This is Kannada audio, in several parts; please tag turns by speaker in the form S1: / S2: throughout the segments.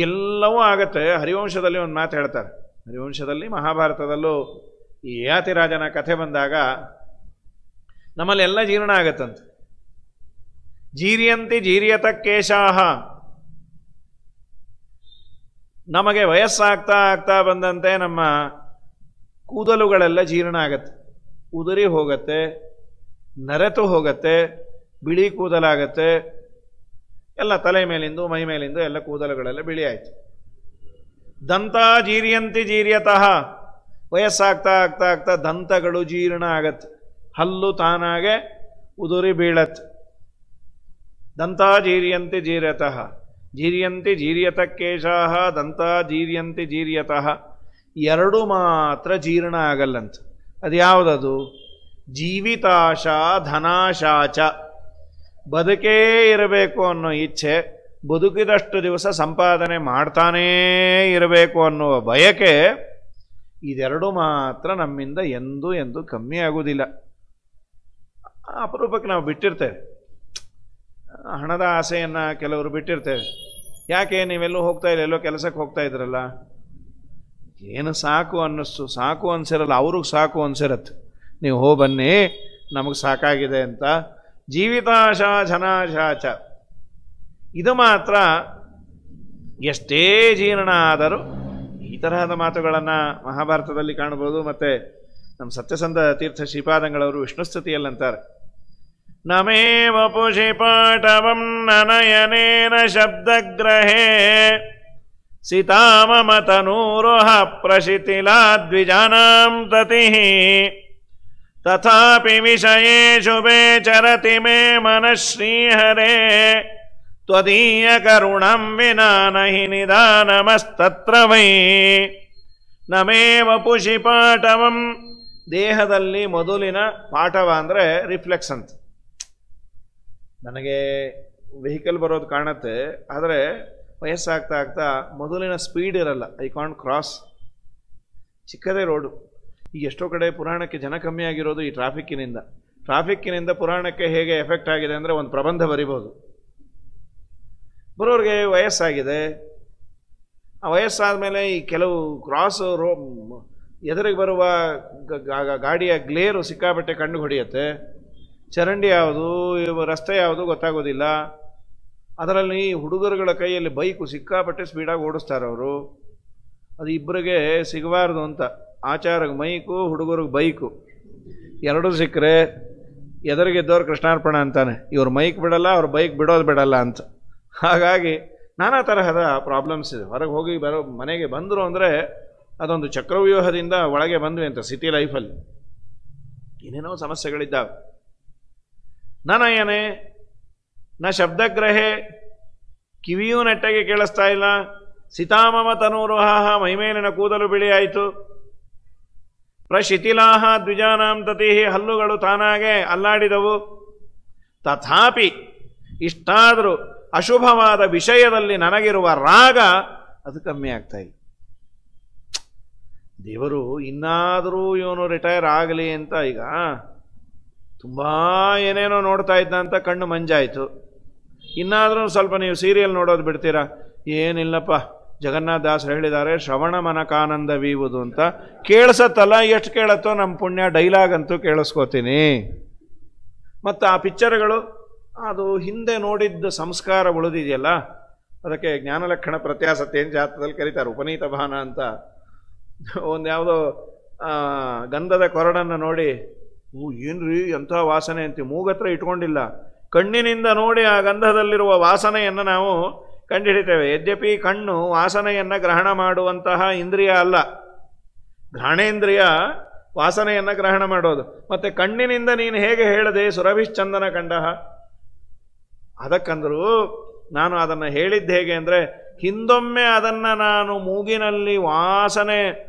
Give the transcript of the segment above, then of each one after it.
S1: ಎಲ್ಲವೂ ಆಗತ್ತೆ. ಹರಿವಂಶದಲ್ಲಿ ಒಂದು ಮಾತು ಹೇಳ್ತಾರೆ, ಹರಿವಂಶದಲ್ಲಿ ಮಹಾಭಾರತದಲ್ಲೂ ಈ ಯಯಾತಿರಾಜನ ಕಥೆ ಬಂದಾಗ ನಮ್ಮಲ್ಲಿ ಎಲ್ಲ ಜೀರ್ಣ ಆಗತ್ತಂತೆ. ಜೀರ್ಯಂತಿ ಜೀರ್ಯತ ಕೇಶಾಹ, ನಮಗೆ ವಯಸ್ಸಾಗ್ತಾ ಆಗ್ತಾ ಬಂದಂತೆ ನಮ್ಮ ಕೂದಲುಗಳೆಲ್ಲ ಜೀರ್ಣ ಆಗತ್ತೆ, ಉದುರಿ ಹೋಗತ್ತೆ, ನರೆತು ಹೋಗತ್ತೆ, ಬಿಳಿ ಕೂದಲಾಗತ್ತೆ, ಎಲ್ಲ ತಲೆ ಮೇಲಿಂದು ಮೈ ಮೇಲಿಂದು ಎಲ್ಲ ಕೂದಲುಗಳೆಲ್ಲ ಬಿಳಿ ಆಯ್ತು. ದಂತ ಜೀರ್ಯಂತಿ ಜೀರ್ಯತಃ, ವಯಸ್ಸಾಗ್ತಾ ಆಗ್ತಾ ಆಗ್ತಾ ದಂತಗಳು ಜೀರ್ಣ ಆಗತ್ತೆ, ಹಲ್ಲು ತಾನಾಗೆ ಉದುರಿ ಬೀಳತ್ತೆ. ದಂತ ಜೀರ್ಯಂತಿ ಜೀರ್ಯತಃ, ಜೀರ್ಯಂತಿ ಜೀರ್ಯತ ಕೇಶಾಹ, ದಂತ ಜೀರ್ಯಂತಿ ಜೀರ್ಯತಃ. ಎರಡು ಮಾತ್ರ ಜೀರ್ಣ ಆಗಲ್ಲಂತ. ಅದು ಯಾವುದದು? ಜೀವಿತಾಶ ಧನಾಶಾಚ. ಬದುಕೇ ಇರಬೇಕು ಅನ್ನೋ ಇಚ್ಛೆ, ಬದುಕಿದಷ್ಟು ದಿವಸ ಸಂಪಾದನೆ ಮಾಡ್ತಾನೇ ಇರಬೇಕು ಅನ್ನುವ ಬಯಕೆ, ಇದೆರಡು ಮಾತ್ರ ನಮ್ಮಿಂದ ಎಂದೂ ಕಮ್ಮಿ ಆಗುವುದಿಲ್ಲ. ಅಪರೂಪಕ್ಕೆ ನಾವು ಬಿಟ್ಟಿರ್ತೇವೆ, ಹಣದ ಆಸೆಯನ್ನು ಕೆಲವರು ಬಿಟ್ಟಿರ್ತೇವೆ. ಯಾಕೆ ನೀವೆಲ್ಲೂ ಹೋಗ್ತಾ ಇಲ್ಲ, ಎಲ್ಲೋ ಕೆಲಸಕ್ಕೆ ಹೋಗ್ತಾ ಇದ್ರಲ್ಲ, ಏನು ಸಾಕು ಅನ್ನಿಸ್ತು, ಸಾಕು ಅನ್ಸಿರಲ್ಲ, ಅವ್ರಿಗೆ ಸಾಕು ಅನ್ಸಿರತ್ತೆ, ನೀವು ಹೋ ಬನ್ನಿ ನಮಗೆ ಸಾಕಾಗಿದೆ ಅಂತ. ಜೀವಿತಾಶ ಧನಾಶಾಚ, ಇದು ಮಾತ್ರ ಎಷ್ಟೇ ಜೀರ್ಣ ಆದರೂ ಈ ತರಹದ ಮಾತುಗಳನ್ನು ಮಹಾಭಾರತದಲ್ಲಿ ಕಾಣಬಹುದು. ಮತ್ತು ನಮ್ಮ ಸತ್ಯಸಂಧ ತೀರ್ಥ ಶ್ರೀಪಾದಂಗಳವರು ವಿಷ್ಣುಸ್ತುತಿಯಲ್ಲಂತಾರೆ, ನಮೇ ವಪುಷಿ ಪಾಟವಂ ನನಯನೇನ ಶಬ್ದಗ್ರಹೇ ಸಿತಾಮಮ ತನೂರುಹ ಪ್ರಶಿಥಿಲಾ ದ್ವಿಜಾನಾಂ ತತಿಃ ತಥಾಪಿ ವಿಷಯೇಷು ಬೇಚರತಿ ಮೇ ಮನಃ ಶ್ರೀಹರೇ ತ್ವದೀಯ ಕರುಣಂ ವಿನಾ ನಹಿ ನಿಧಾನಮಸ್ತತ್ರ ವೈ. ನಮೇ ವಪುಷಿ ಪಾಟವಂ, ದೇಹದಲ್ಲಿ ಮೊದಲಿನ ಪಾಠವ ಅಂದರೆ ರಿಫ್ಲೆಕ್ಸ್ ಅಂತ. ನನಗೆ ವೆಹಿಕಲ್ ಬರೋದು ಕಾಣುತ್ತೆ, ಆದರೆ ವಯಸ್ಸಾಗ್ತಾ ಆಗ್ತಾ ಮೊದಲಿನ ಸ್ಪೀಡ್ ಇರಲ್ಲ, ಐ ಕಾಂಟ್ ಕ್ರಾಸ್. ಚಿಕ್ಕದೇ ರೋಡು. ಈಗ ಎಷ್ಟೋ ಕಡೆ ಪುರಾಣಕ್ಕೆ ಜನ ಕಮ್ಮಿ ಆಗಿರೋದು ಈ ಟ್ರಾಫಿಕ್ಕಿನಿಂದ ಪುರಾಣಕ್ಕೆ ಹೇಗೆ ಎಫೆಕ್ಟ್ ಆಗಿದೆ ಅಂದರೆ ಒಂದು ಪ್ರಬಂಧ ಬರಿಬೋದು. ಬರೋರಿಗೆ ವಯಸ್ಸಾಗಿದೆ, ಆ ವಯಸ್ಸಾದ ಮೇಲೆ ಈ ಕೆಲವು ಕ್ರಾಸ್ ಎದುರಿಗೆ ಬರುವ ಗಾಡಿಯ ಗ್ಲೇರು ಸಿಕ್ಕಾಪಟ್ಟೆ ಕಣ್ಣು ಹೊಡೆಯುತ್ತೆ. ಚರಂಡಿ ಯಾವುದು, ರಸ್ತೆ ಯಾವುದು ಗೊತ್ತಾಗೋದಿಲ್ಲ. ಅದರಲ್ಲಿ ಹುಡುಗರುಗಳ ಕೈಯಲ್ಲಿ ಬೈಕು ಸಿಕ್ಕಾಪಟ್ಟೆ ಸ್ಪೀಡಾಗಿ ಓಡಿಸ್ತಾರೆ ಅವರು. ಅದು ಇಬ್ಬರಿಗೆ ಸಿಗಬಾರ್ದು ಅಂತ ಆಚಾರಕ್ಕೆ ಮೈಕು, ಹುಡುಗರಿಗೆ ಬೈಕು ಎರಡೂ ಸಿಕ್ಕರೆ ಎದುರಿಗಿದ್ದವ್ರು ಕೃಷ್ಣಾರ್ಪಣ ಅಂತಾನೆ. ಇವ್ರು ಮೈಕ್ ಬಿಡಲ್ಲ, ಅವ್ರ ಬೈಕ್ ಬಿಡೋದು ಬಿಡಲ್ಲ ಅಂತ. ಹಾಗಾಗಿ ನಾನಾ ತರಹದ ಪ್ರಾಬ್ಲಮ್ಸ್ ಇದೆ. ಹೊರಗೆ ಹೋಗಿ ಮನೆಗೆ ಬಂದರು ಅಂದರೆ ಅದೊಂದು ಚಕ್ರವ್ಯೂಹದಿಂದ ಒಳಗೆ ಬಂದ್ವಿ ಅಂತ. ಸಿಟಿ ಲೈಫಲ್ಲಿ ಏನೇನೋ ಸಮಸ್ಯೆಗಳಿದ್ದಾವೆ. ನನಯನೆ ನ ಶಬ್ದಗ್ರಹೇ, ಕಿವಿಯೂ ನೆಟ್ಟಗೆ ಕೇಳಿಸ್ತಾ ಇಲ್ಲ. ಸಿತಾಮಮ ತನೂರುಹ, ಮೈಮೇಲಿನ ಕೂದಲು ಬಿಳಿ ಆಯಿತು. ಪ್ರಶಿಥಿಲಾಹ ದ್ವಿಜಾನಾಂ ತತಿಃ, ಹಲ್ಲುಗಳು ತಾನಾಗೆ ಅಲ್ಲಾಡಿದವು. ತಥಾಪಿ, ಇಷ್ಟಾದರೂ ಅಶುಭವಾದ ವಿಷಯದಲ್ಲಿ ನನಗಿರುವ ರಾಗ ಅದು ಕಮ್ಮಿ ಆಗ್ತಾ ಇಲ್ಲ. ದೇವರು ಇನ್ನಾದರೂ ಇವನು ರಿಟೈರ್ ಆಗಲಿ ಅಂತ ಈಗ ತುಂಬ ಏನೇನೋ ನೋಡ್ತಾ ಇದ್ದ ಅಂತ ಕಣ್ಣು ಮಂಜಾಯಿತು. ಇನ್ನಾದರೂ ಸ್ವಲ್ಪ ನೀವು ಸೀರಿಯಲ್ ನೋಡೋದು ಬಿಡ್ತೀರಾ? ಏನಿಲ್ಲಪ್ಪ, ಜಗನ್ನಾಥ ದಾಸರು ಹೇಳಿದ್ದಾರೆ ಶ್ರವಣ ಮನಕಾನಂದವೀವುದು ಅಂತ. ಕೇಳಿಸತ್ತಲ್ಲ, ಎಷ್ಟು ಕೇಳತ್ತೋ ನಮ್ಮ ಪುಣ್ಯ. ಡೈಲಾಗ್ ಅಂತೂ ಕೇಳಿಸ್ಕೋತೀನಿ. ಮತ್ತು ಆ ಪಿಕ್ಚರ್ಗಳು, ಅದು ಹಿಂದೆ ನೋಡಿದ್ದ ಸಂಸ್ಕಾರ ಉಳಿದಿದೆಯಲ್ಲ, ಅದಕ್ಕೆ ಜ್ಞಾನಲಕ್ಷಣ ಪ್ರತ್ಯಾಸತ್ತೆ ಅಂತ ಜಾತದಲ್ಲಿ ಕರೀತಾರೆ, ಉಪನೀತ ಭಾನ ಅಂತ. ಒಂದು ಯಾವುದೋ ಗಂಧದ ಕೊರಡನ್ನು ನೋಡಿ, ಏನ್ರಿ ಎಂಥ ವಾಸನೆ ಅಂತ ಮೂಗತ್ರ ಇಟ್ಕೊಂಡಿಲ್ಲ, ಕಣ್ಣಿನಿಂದ ನೋಡಿ ಆ ಗಂಧದಲ್ಲಿರುವ ವಾಸನೆಯನ್ನು ನಾವು ಕಂಡುಹಿಡಿತೇವೆ. ಯದ್ಯಪಿ ಕಣ್ಣು ವಾಸನೆಯನ್ನು ಗ್ರಹಣ ಮಾಡುವಂತಹ ಇಂದ್ರಿಯ ಅಲ್ಲ, ಘ್ರಾಣೇಂದ್ರಿಯ ವಾಸನೆಯನ್ನು ಗ್ರಹಣ ಮಾಡೋದು. ಮತ್ತು ಕಣ್ಣಿನಿಂದ ನೀನು ಹೇಗೆ ಹೇಳಿದೆ ಸುರಭಿಶ್ಚಂದನ ಕಂಡಃ, ಅದಕ್ಕಂದರೂ ನಾನು ಅದನ್ನು ಹೇಳಿದ್ದು ಹೇಗೆ ಅಂದರೆ, ಹಿಂದೊಮ್ಮೆ ಅದನ್ನು ನಾನು ಮೂಗಿನಲ್ಲಿ ವಾಸನೆ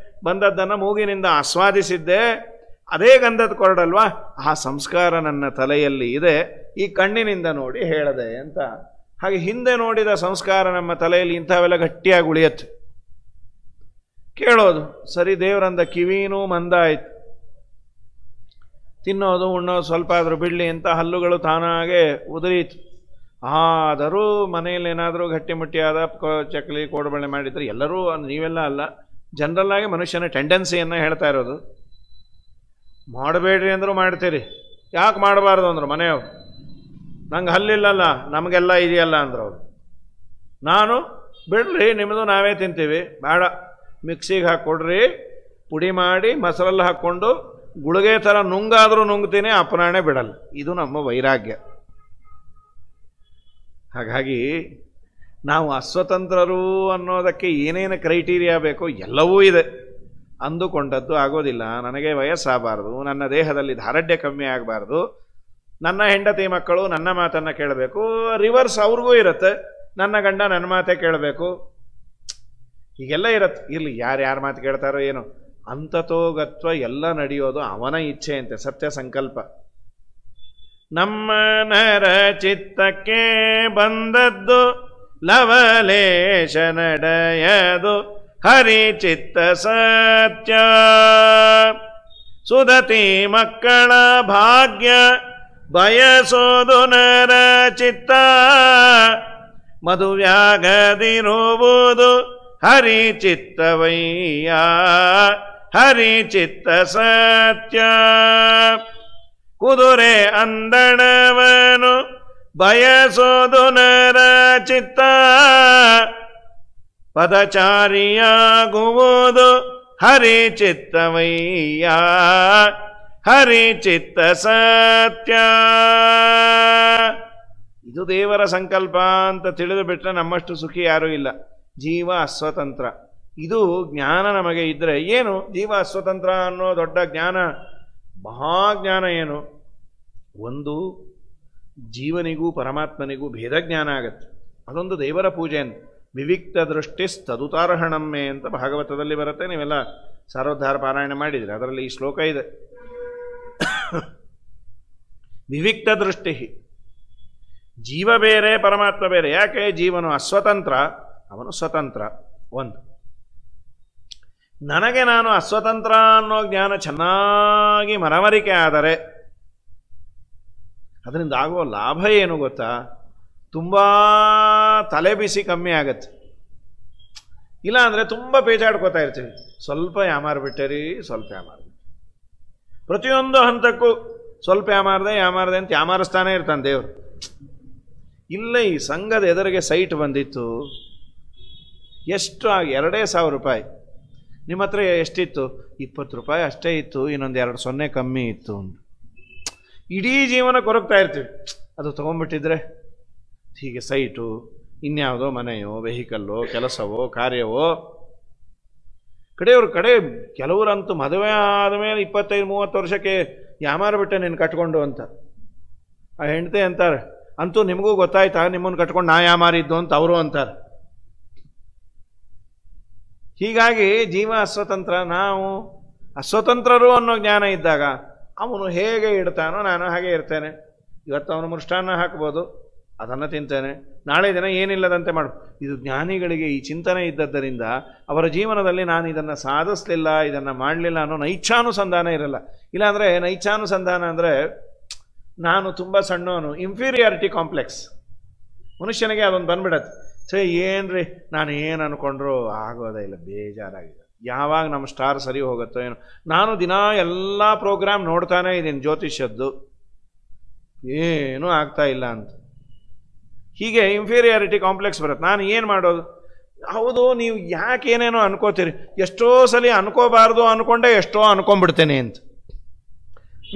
S1: ಬಂದದ್ದನ್ನು ಮೂಗಿನಿಂದ ಆಸ್ವಾದಿಸಿದ್ದೆ, ಅದೇ ಗಂಧದ ಕೊರಡಲ್ವಾ, ಆ ಸಂಸ್ಕಾರ ನನ್ನ ತಲೆಯಲ್ಲಿ ಇದೆ, ಈ ಕಣ್ಣಿನಿಂದ ನೋಡಿ ಹೇಳದೆ ಅಂತ. ಹಾಗೆ ಹಿಂದೆ ನೋಡಿದ ಸಂಸ್ಕಾರ ನಮ್ಮ ತಲೆಯಲ್ಲಿ ಇಂಥವೆಲ್ಲ ಗಟ್ಟಿಯಾಗಿ ಉಳಿಯತ್ತೆ. ಕೇಳೋದು ಸರಿ, ದೇವರಂದ ಕಿವಿನೂ ಮಂದಾಯ್ತು, ತಿನ್ನೋದು ಉಣ್ಣೋದು ಸ್ವಲ್ಪ ಆದರೂ ಬಿಡಲಿ ಅಂತ ಹಲ್ಲುಗಳು ತಾನಾಗೆ ಉದುರಿತು. ಆದರೂ ಮನೆಯಲ್ಲಿ ಏನಾದರೂ ಗಟ್ಟಿಮುಟ್ಟಿಯಾದ ಚಕ್ಕಲಿ ಕೋಡುಬಳೆ ಮಾಡಿದರೆ ಎಲ್ಲರೂ, ನೀವೆಲ್ಲ ಅಲ್ಲ, ಜನರಲ್ಲಾಗಿ ಮನುಷ್ಯನ ಟೆಂಡೆನ್ಸಿಯನ್ನು ಹೇಳ್ತಾ ಇರೋದು. ಮಾಡಬೇಡ್ರಿ ಅಂದರೂ ಮಾಡ್ತೀರಿ, ಯಾಕೆ ಮಾಡಬಾರ್ದು ಅಂದರು ಮನೆಯವರು. ನಂಗೆ ಹಲ್ಲಿಲ್ಲಲ್ಲ, ನಮಗೆಲ್ಲ ಇದೆಯಲ್ಲ ಅಂದರು ಅವರು. ನಾನು ಬಿಡ್ರಿ, ನಿಮ್ಮದು ನಾವೇ ತಿಂತೀವಿ, ಬೇಡ ಮಿಕ್ಸಿಗೆ ಹಾಕ್ಕೊಡ್ರಿ, ಪುಡಿ ಮಾಡಿ ಮೊಸರಲ್ಲಿ ಹಾಕ್ಕೊಂಡು ಗುಳಿಗೆ ಥರ ನುಂಗಾದರೂ ನುಂಗ್ತೀನಿ, ಅಪರಾಣೆ ಬಿಡಲ್ಲ. ಇದು ನಮ್ಮ ವೈರಾಗ್ಯ. ಹಾಗಾಗಿ ನಾವು ಅಸ್ವತಂತ್ರರು ಅನ್ನೋದಕ್ಕೆ ಏನೇನು ಕ್ರೈಟೀರಿಯಾ ಬೇಕೋ ಎಲ್ಲವೂ ಇದೆ. ಅಂದುಕೊಂಡದ್ದು ಆಗೋದಿಲ್ಲ. ನನಗೆ ವಯಸ್ಸಾಗಬಾರ್ದು, ನನ್ನ ದೇಹದಲ್ಲಿ ದಾರ್ಢ್ಯ ಕಮ್ಮಿ ಆಗಬಾರ್ದು, ನನ್ನ ಹೆಂಡತಿ ಮಕ್ಕಳು ನನ್ನ ಮಾತನ್ನು ಕೇಳಬೇಕು. ರಿವರ್ಸ್ ಅವ್ರಿಗೂ ಇರುತ್ತೆ, ನನ್ನ ಗಂಡ ನನ್ನ ಮಾತೇ ಕೇಳಬೇಕು, ಹೀಗೆಲ್ಲ ಇರತ್ತೆ. ಇರಲಿ, ಯಾರ್ಯಾರ ಮಾತು ಕೇಳ್ತಾರೋ ಏನೋ, ಅಂತತೋಗತ್ವ ಎಲ್ಲ ನಡೆಯೋದು ಅವನ ಇಚ್ಛೆ ಅಂತೆ, ಸತ್ಯ ಸಂಕಲ್ಪ. ನಮ್ಮ ನರ ಚಿತ್ತಕ್ಕೆ ಬಂದದ್ದು ಲವಲೇಶ ನಡೆಯದು ಹರಿಚಿತ್ತ ಸತ್ಯ. ಸುಧತಿ ಮಕ್ಕಳ ಭಾಗ್ಯ ಬಯಸೋದು ನರ ಚಿತ್ತ, ಮದುವ್ಯಾಗದಿರುವುದು ಹರಿಚಿತ್ತವಯ್ಯ ಹರಿಚಿತ್ತ ಸತ್ಯ. ಕುದುರೆ ಅಂದಣವನು ಬಯಸೋದು ನರ ಚಿತ್ತ, ಪದಚಾರಿಯಾಗುವುದು ಹರಿಚಿತ್ತವಯ್ಯ ಹರಿಚಿತ್ತ ಸತ್ಯ. ಇದು ದೇವರ ಸಂಕಲ್ಪ ಅಂತ ತಿಳಿದು ಬಿಟ್ಟರೆ ನಮ್ಮಷ್ಟು ಸುಖಿ ಯಾರೂ ಇಲ್ಲ. ಜೀವ ಅಸ್ವತಂತ್ರ, ಇದು ಜ್ಞಾನ ನಮಗೆ ಇದ್ದರೆ ಏನು? ಜೀವ ಅಸ್ವತಂತ್ರ ಅನ್ನೋ ದೊಡ್ಡ ಜ್ಞಾನ, ಮಹಾಜ್ಞಾನ ಏನು? ಒಂದು, ಜೀವನಿಗೂ ಪರಮಾತ್ಮನಿಗೂ ಭೇದ ಜ್ಞಾನ ಆಗತ್ತೆ, ಅದೊಂದು ದೇವರ ಪೂಜೆ ಅಂತ. ವಿವಿಕ್ತ ದೃಷ್ಟಿಸ್ ತದುತಾರ್ಹಣಮ್ಮೆ ಅಂತ ಭಾಗವತದಲ್ಲಿ ಬರುತ್ತೆ. ನೀವೆಲ್ಲ ಸಾರೋದ್ಧಾರ ಪಾರಾಯಣ ಮಾಡಿದರೆ ಅದರಲ್ಲಿ ಈ ಶ್ಲೋಕ ಇದೆ. ವಿವಿಕ್ತ ದೃಷ್ಟಿ, ಜೀವ ಬೇರೆ ಪರಮಾತ್ಮ ಬೇರೆ. ಯಾಕೆ? ಜೀವನು ಅಸ್ವತಂತ್ರ, ಅವನು ಸ್ವತಂತ್ರ. ಒಂದು, ನನಗೆ ನಾನು ಅಸ್ವತಂತ್ರ ಅನ್ನೋ ಜ್ಞಾನ ಚೆನ್ನಾಗಿ ಮನವರಿಕೆ ಆದರೆ ಅದರಿಂದ ಆಗುವ ಲಾಭ ಏನು ಗೊತ್ತಾ? ತುಂಬ ತಲೆ ಬಿಸಿ ಕಮ್ಮಿ ಆಗತ್ತೆ. ಇಲ್ಲ ಅಂದರೆ ತುಂಬ ಪೇಚಾಡ್ಕೋತಾ ಇರ್ತೀವಿ. ಸ್ವಲ್ಪ ಯಾಮಾರ್ಬಿಟ್ಟೆ ಸ್ವಲ್ಪ ಯಾಮಾರ್ಬಿಟ್ಟೆ, ಪ್ರತಿಯೊಂದು ಹಂತಕ್ಕೂ ಸ್ವಲ್ಪ ಯಾಮಾರ್ದೆ ಅಂತ ಯಾಮಾರಿಸ್ತಾನೆ ಇರ್ತಾನೆ ದೇವರು. ಇಲ್ಲ, ಈ ಸಂಘದ ಎದುರಿಗೆ ಸೈಟ್ ಬಂದಿತ್ತು, ಎಷ್ಟು ಆಗಿ 2,000 ರೂಪಾಯಿ. ನಿಮ್ಮ ಹತ್ರ ಎಷ್ಟಿತ್ತು? 20 ರೂಪಾಯಿ ಅಷ್ಟೇ ಇತ್ತು, ಇನ್ನೊಂದು 2 ಕಮ್ಮಿ ಇತ್ತು. ಇಡೀ ಜೀವನ ಕೊರಗ್ತಾ ಇರ್ತೀವಿ. ಅದು ತೊಗೊಂಡ್ಬಿಟ್ಟಿದ್ರೆ ಹೀಗೆ ಸೈಟು, ಇನ್ಯಾವುದೋ ಮನೆಯೋ, ವೆಹಿಕಲ್ಲೋ, ಕೆಲಸವೋ, ಕಾರ್ಯವೋ. ಕಡೆ ಕೆಲವರಂತೂ ಮದುವೆ ಆದಮೇಲೆ 25-30 ವರ್ಷಕ್ಕೆ ಯಾಮಾರ್ಬಿಟ್ಟೆ ನೀನು ಕಟ್ಕೊಂಡು ಅಂತ. ಆ ಹೆಂಡತಿ ಅಂತಾರೆ, ಅಂತೂ ನಿಮಗೂ ಗೊತ್ತಾಯ್ತಾ ನಿಮ್ಮನ್ನು ಕಟ್ಕೊಂಡು ನಾ ಯಾಮಾರಿದ್ದು ಅಂತ ಅವರು ಅಂತಾರೆ. ಹೀಗಾಗಿ ಜೀವ ಅಸ್ವತಂತ್ರ, ನಾವು ಅಸ್ವತಂತ್ರರು ಅನ್ನೋ ಜ್ಞಾನ ಇದ್ದಾಗ ಅವನು ಹೇಗೆ ಇಡ್ತಾನೋ ನಾನು ಹಾಗೆ ಇರ್ತೇನೆ. ಇವತ್ತು ಅವನು ಮೃಷ್ಟಾನ್ನ ಹಾಕ್ಬೋದು, ಅದನ್ನು ತಿಂತೇನೆ, ನಾಳೆ ದಿನ ಏನಿಲ್ಲದಂತೆ ಮಾಡು. ಇದು ಜ್ಞಾನಿಗಳಿಗೆ ಈ ಚಿಂತನೆ ಇದ್ದದ್ದರಿಂದ ಅವರ ಜೀವನದಲ್ಲಿ ನಾನು ಇದನ್ನು ಸಾಧಿಸಲಿಲ್ಲ, ಇದನ್ನು ಮಾಡಲಿಲ್ಲ ಅನ್ನೋ ನೈಚ್ಛಾನುಸಂಧಾನ ಇರಲ್ಲ. ಇಲ್ಲಾಂದರೆ ನೈಚ್ಛಾನುಸಂಧಾನ ಅಂದರೆ ನಾನು ತುಂಬ ಸಣ್ಣವನು, ಇನ್ಫೀರಿಯಾರಿಟಿ ಕಾಂಪ್ಲೆಕ್ಸ್ ಮನುಷ್ಯನಿಗೆ ಅದೊಂದು ಬಂದ್ಬಿಡತ್ತೆ. ಏನ್ರಿ ನಾನು ಏನು ಅಂದ್ಕೊಂಡ್ರು ಆಗೋದೇ ಇಲ್ಲ, ಬೇಜಾರಾಗಿದೆ. ಯಾವಾಗ ನಮ್ಮ ಸ್ಟಾರ್ ಸರಿ ಹೋಗುತ್ತೋ ಏನೋ. ನಾನು ದಿನ ಎಲ್ಲ ಪ್ರೋಗ್ರಾಮ್ ನೋಡ್ತಾನೆ ಇದ್ದೀನಿ ಜ್ಯೋತಿಷ್ಯದ್ದು, ಏನೂ ಆಗ್ತಾ ಇಲ್ಲ ಅಂತ. ಹೀಗೆ ಇನ್ಫೀರಿಯಾರಿಟಿ ಕಾಂಪ್ಲೆಕ್ಸ್ ಬರುತ್ತೆ. ನಾನು ಏನು ಮಾಡೋದು? ಹೌದು, ನೀವು ಯಾಕೆ ಏನೇನೋ ಅನ್ಕೋತೀರಿ. ಎಷ್ಟೋ ಸಲ ಅನ್ಕೋಬಾರ್ದು ಅಂದ್ಕೊಂಡೆ ಎಷ್ಟೋ ಅನ್ಕೊಂಡ್ಬಿಡ್ತೇನೆ ಅಂತ.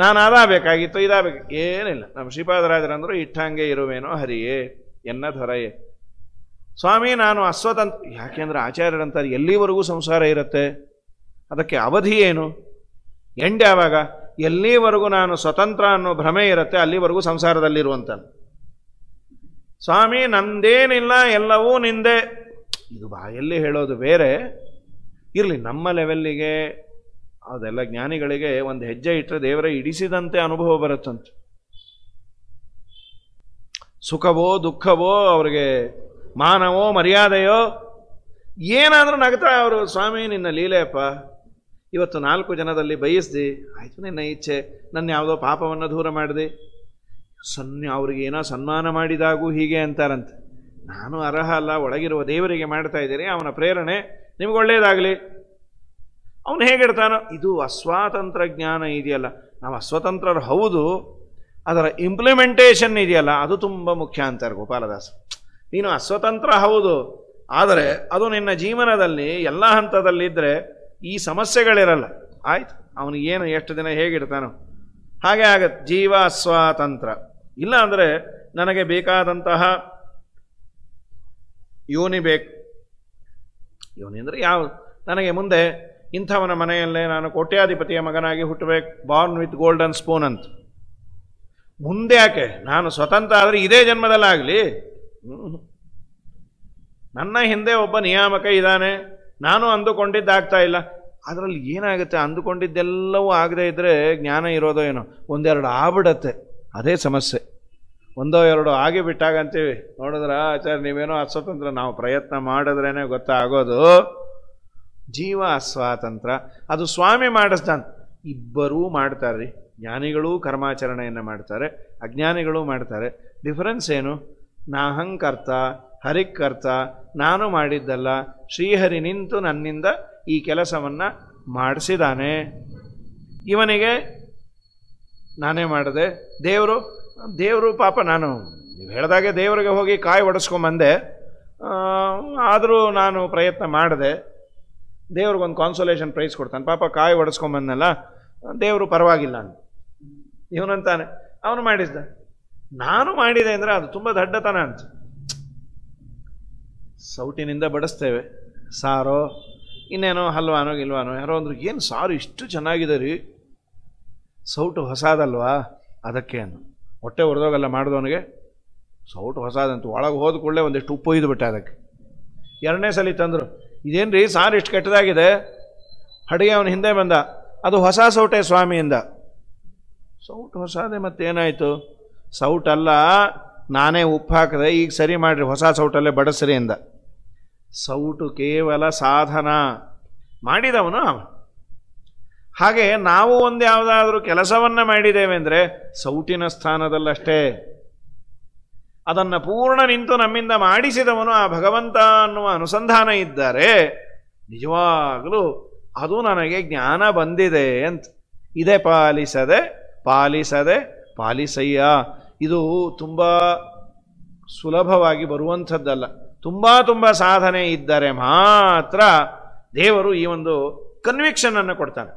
S1: ನಾನು ಅದಾಗಬೇಕಾಗಿತ್ತು, ಇದಾಗಬೇಕು, ಏನಿಲ್ಲ. ನಮ್ಮ ಶ್ರೀಪಾದರಾಜರಂದರು ಇಟ್ಟಂಗೆ ಇರುವೇನೋ ಹರಿಯೇ ಎನ್ನ ಧರೆಯೇ. ಸ್ವಾಮಿ ನಾನು ಅಸ್ವತಂತ್ರ, ಯಾಕೆಂದ್ರೆ ಆಚಾರ್ಯರಂತಾರೆ ಎಲ್ಲಿವರೆಗೂ ಸಂಸಾರ ಇರುತ್ತೆ, ಅದಕ್ಕೆ ಅವಧಿ ಏನು, ಎಂಡ್ ಯಾವಾಗ? ಎಲ್ಲಿವರೆಗೂ ನಾನು ಸ್ವತಂತ್ರ ಅನ್ನೋ ಭ್ರಮೆ ಇರುತ್ತೆ ಅಲ್ಲಿವರೆಗೂ ಸಂಸಾರದಲ್ಲಿರುವಂತ. ಸ್ವಾಮಿ ನಂದೇನಿಲ್ಲ, ಎಲ್ಲವೂ ನಿಂದೆ, ಇದು ಬಾಯಲ್ಲಿ ಹೇಳೋದು ಬೇರೆ. ಇರಲಿ, ನಮ್ಮ ಲೆವೆಲ್ಲಿಗೆ ಅದೆಲ್ಲ ಜ್ಞಾನಿಗಳಿಗೆ ಒಂದು ಹೆಜ್ಜೆ ಇಟ್ಟರೆ ದೇವರೇ ಇಡಿಸಿದಂತೆ ಅನುಭವ ಬರುತ್ತಂತೆ. ಸುಖವೋ ದುಃಖವೋ, ಅವ್ರಿಗೆ ಮಾನವೋ ಮರ್ಯಾದೆಯೋ ಏನಾದರೂ ನಗ್ತಾ ಅವರು, ಸ್ವಾಮಿ ನಿನ್ನ ಲೀಲೆಯಪ್ಪ, ಇವತ್ತು 4 ಜನದಲ್ಲಿ ಬಯಸ್ದಿ, ಆಯಿತು ನಿನ್ನ ಇಚ್ಛೆ, ನನ್ನ ಯಾವುದೋ ಪಾಪವನ್ನು ದೂರ ಮಾಡಿದೆ. ಅವ್ರಿಗೆ ಏನೋ ಸನ್ಮಾನ ಮಾಡಿದಾಗೂ ಹೀಗೆ ಅಂತಾರಂತೆ. ನಾನು ಅರ್ಹ ಅಲ್ಲ, ಒಳಗಿರುವ ದೇವರಿಗೆ ಮಾಡ್ತಾ ಇದ್ದೀರಿ, ಅವನ ಪ್ರೇರಣೆ, ನಿಮ್ಗೆ ಒಳ್ಳೇದಾಗಲಿ. ಅವನು ಹೇಗಿಡ್ತಾನೋ, ಇದು ಅಸ್ವಾತಂತ್ರ ಜ್ಞಾನ ಇದೆಯಲ್ಲ, ನಾವು ಅಸ್ವತಂತ್ರರು ಹೌದು, ಅದರ ಇಂಪ್ಲಿಮೆಂಟೇಷನ್ ಇದೆಯಲ್ಲ ಅದು ತುಂಬ ಮುಖ್ಯ ಅಂತಾರೆ ಗೋಪಾಲದಾಸ್. ನೀನು ಅಸ್ವತಂತ್ರ ಹೌದು, ಆದರೆ ಅದು ನಿನ್ನ ಜೀವನದಲ್ಲಿ ಎಲ್ಲ ಹಂತದಲ್ಲಿದ್ದರೆ ಈ ಸಮಸ್ಯೆಗಳಿರಲ್ಲ. ಆಯ್ತು, ಅವನಿಗೇನು ಎಷ್ಟು ದಿನ ಹೇಗಿಡ್ತಾನೋ ಹಾಗೆ ಆಗತ್ತೆ. ಜೀವ ಅಸ್ವಾತಂತ್ರ. ಇಲ್ಲ ಅಂದರೆ ನನಗೆ ಬೇಕಾದಂತಹ ಯೋನಿ ಬೇಕು. ಯೋನಿ ಅಂದರೆ ಯಾವುದು? ನನಗೆ ಮುಂದೆ ಇಂಥವನ ಮನೆಯಲ್ಲೇ ನಾನು ಕೋಟ್ಯಾಧಿಪತಿಯ ಮಗನಾಗಿ ಹುಟ್ಟಬೇಕು, ಬಾರ್ನ್ ವಿತ್ ಗೋಲ್ಡನ್ ಸ್ಪೂನ್ ಅಂತ. ಮುಂದೆ ಯಾಕೆ? ನಾನು ಸ್ವತಂತ್ರ ಆದರೆ ಇದೇ ಜನ್ಮದಲ್ಲಾಗಲಿ. ನನ್ನ ಹಿಂದೆ ಒಬ್ಬ ನಿಯಾಮಕ ಇದ್ದಾನೆ, ನಾನು ಅಂದುಕೊಂಡಿದ್ದಾಗ್ತಾ ಇಲ್ಲ. ಅದರಲ್ಲಿ ಏನಾಗುತ್ತೆ, ಅಂದುಕೊಂಡಿದ್ದೆಲ್ಲವೂ ಆಗದೆ ಇದ್ದರೆ ಜ್ಞಾನ ಇರೋದೋ ಏನೋ, ಒಂದೆರಡು ಆಗ್ಬಿಡತ್ತೆ, ಅದೇ ಸಮಸ್ಯೆ. ಒಂದೋ ಎರಡೋ ಆಗಿ ಬಿಟ್ಟಾಗ ಅಂತೀವಿ, ನೋಡಿದ್ರ ಆಚಾರ್ಯ ನೀವೇನೋ ಅಸ್ವತಂತ್ರ, ನಾವು ಪ್ರಯತ್ನ ಮಾಡಿದ್ರೇ ಗೊತ್ತಾಗೋದು. ಜೀವ ಅಸ್ವಾತಂತ್ರ, ಅದು ಸ್ವಾಮಿ ಮಾಡಿಸ್ತಾನೆ. ಇಬ್ಬರೂ ಮಾಡ್ತಾರೆ ರೀ, ಜ್ಞಾನಿಗಳೂ ಕರ್ಮಾಚರಣೆಯನ್ನು ಮಾಡ್ತಾರೆ, ಅಜ್ಞಾನಿಗಳೂ ಮಾಡ್ತಾರೆ. ಡಿಫರೆನ್ಸ್ ಏನು? ನಾಹಂಕರ್ತ ಹರಿಕರ್ತ, ನಾನು ಮಾಡಿದ್ದಲ್ಲ, ಶ್ರೀಹರಿ ನಿಂತು ನನ್ನಿಂದ ಈ ಕೆಲಸವನ್ನು ಮಾಡಿಸಿದಾನೆ. ಇವನಿಗೆ ನಾನೇ ಮಾಡಿದೆ. ದೇವರು ಪಾಪ, ನಾನು ನೀವು ಹೇಳಿದಾಗೆ ದೇವರಿಗೆ ಹೋಗಿ ಕಾಯಿ ಒಡಿಸ್ಕೊಂಬಂದೆ, ಆದರೂ ನಾನು ಪ್ರಯತ್ನ ಮಾಡಿದೆ. ದೇವ್ರಿಗೊಂದು ಕಾನ್ಸೋಲೇಷನ್ ಪ್ರೈಸ್ ಕೊಡ್ತಾನೆ, ಪಾಪ ಕಾಯಿ ಒಡಿಸ್ಕೊಂಬಂದಲ್ಲ, ದೇವರು ಪರವಾಗಿಲ್ಲ ಅಂತ ಇವನಂತಾನೆ. ಅವನು ಮಾಡಿದ್ದ, ನಾನು ಮಾಡಿದೆ ಅಂದರೆ ಅದು ತುಂಬ ದಡ್ಡತನ ಅಂತ. ಸೌಟಿನಿಂದ ಬಡಿಸ್ತೇವೆ, ಸಾರೋ ಇನ್ನೇನೋ ಹಲ್ವಾನೋ ಗಿಲ್ವಾನೋ. ಯಾರೋ ಅಂದ್ರು, ಏನು ಸಾರು ಇಷ್ಟು ಚೆನ್ನಾಗಿದೆ ರೀ, ಸೌಟು ಹೊಸಾದಲ್ವಾ ಅದಕ್ಕೆ ಅನ್ನು. ಹೊಟ್ಟೆ ಹೊಡೆದೋಗಲ್ಲ ಮಾಡಿದವನಿಗೆ, ಸೌಟು ಹೊಸಾದಂತು. ಒಳಗೆ ಹೋದ ಕೂಡಲೇ ಒಂದಿಷ್ಟು ಉಪ್ಪು ಒಯ್ದು ಬಿಟ್ಟೆ ಅದಕ್ಕೆ. ಎರಡನೇ ಸಲ ತಂದರು, ಇದೇನು ರೀ ಸಾರು ಇಷ್ಟು ಕೆಟ್ಟದಾಗಿದೆ. ಅಡುಗೆ ಅವನ ಹಿಂದೆ ಬಂದ, ಅದು ಹೊಸ ಸೌಟೆ ಸ್ವಾಮಿಯಿಂದ. ಸೌಟು ಹೊಸಾದೆ ಮತ್ತೇನಾಯಿತು? ಸೌಟಲ್ಲ, ನಾನೇ ಉಪ್ಪು ಹಾಕಿದೆ, ಈಗ ಸರಿ ಮಾಡಿರಿ, ಹೊಸ ಸೌಟಲ್ಲೇ ಬಡಿಸ್ರಿ ಎಂದ. ಸೌಟು ಕೇವಲ ಸಾಧನ, ಮಾಡಿದವನು ಅವ. ಹಾಗೆ ನಾವು ಒಂದು ಯಾವುದಾದ್ರೂ ಕೆಲಸವನ್ನು ಮಾಡಿದ್ದೇವೆ ಅಂದರೆ ಸೌಟಿನ ಸ್ಥಾನದಲ್ಲಷ್ಟೇ. ಅದನ್ನು ಪೂರ್ಣ ನಿಂತು ನಮ್ಮಿಂದ ಮಾಡಿಸಿದವನು ಆ ಭಗವಂತ ಅನ್ನುವ ಅನುಸಂಧಾನ ಇದ್ದರೆ ನಿಜವಾಗಲೂ ಅದು ನನಗೆ ಜ್ಞಾನ ಬಂದಿದೆ ಅಂತ. ಇದೇ ಪಾಲಿಸದೆ ಪಾಲಿಸಯ್ಯ. ಇದು ತುಂಬ ಸುಲಭವಾಗಿ ಬರುವಂಥದ್ದಲ್ಲ. ತುಂಬ ಸಾಧನೆ ಇದ್ದರೆ ಮಾತ್ರ ದೇವರು ಈ ಒಂದು ಕನ್ವಿಕ್ಷನ್ ಅನ್ನು ಕೊಡ್ತಾನೆ.